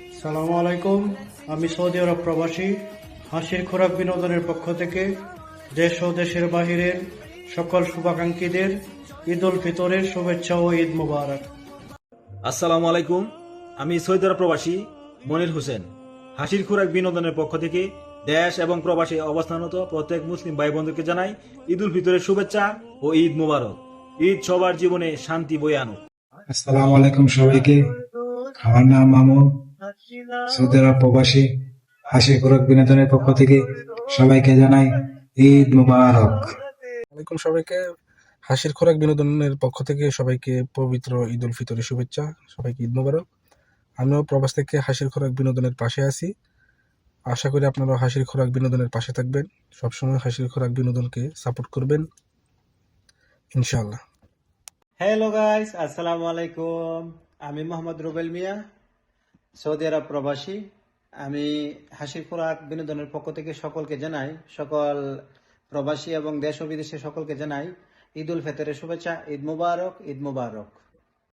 সালামু আলাইকুম। আমি সৌদি আরব প্রবাসী। হাসির খোরাক বিনোদনের পক্ষ থেকে দেশ ও দেশের বাহিরের সকল শুভাকাঙ্ক্ষীদের ঈদ উল ফিতরের শুভেচ্ছা ও ঈদ মুবারক। আসসালামু আলাইকুম। আমি সৌদি আরব প্রবাসী মনির হোসেন। হাসির খোরাক বিনোদনের পক্ষ থেকে দেশ এবং প্রবাসী অবস্থানরত প্রত্যেক মুসলিম ভাই বন্ধুকে জানাই ঈদ উল ফিতরের শুভেচ্ছা ও ঈদ মুবারক। ঈদ সবার জীবনে শান্তি বয়ে আনুক। আসসালামু আলাইকুম সবাইকে। আমার নাম মামুন, সৌদি আরব প্রবাসী। হাসি খোরাক বিনোদনের পক্ষ থেকে সবাইকে জানাই ঈদ মুবারক। আলাইকুম সবাইকে। হাসির খোরাক বিনোদনের পক্ষ থেকে সবাইকে পবিত্র ঈদ উল ফিতরের শুভেচ্ছা। সবাইকে ঈদ মোবারক। আমিও প্রবাস থেকে হাসির খোরাক বিনোদনের পাশে আছি। আশা করি আপনারা হাসির খোরাক বিনোদনের পাশে থাকবেন, সবসময় হাসির খোরাক বিনোদনকে সাপোর্ট করবেন ইনশাআল্লাহ। হ্যালো গাইস, আসসালামু আলাইকুম। আমি মোহাম্মদ রুবেল মিয়া, সৌদি আরব প্রবাসী। আমি হাসির খোরাক বিনোদনের পক্ষ থেকে সকলকে জানাই, সকল প্রবাসী এবং দেশ ও বিদেশে সকলকে জানাই ঈদ উল ফিতরের শুভেচ্ছা। ঈদ মুবারক, ঈদ মুবারক।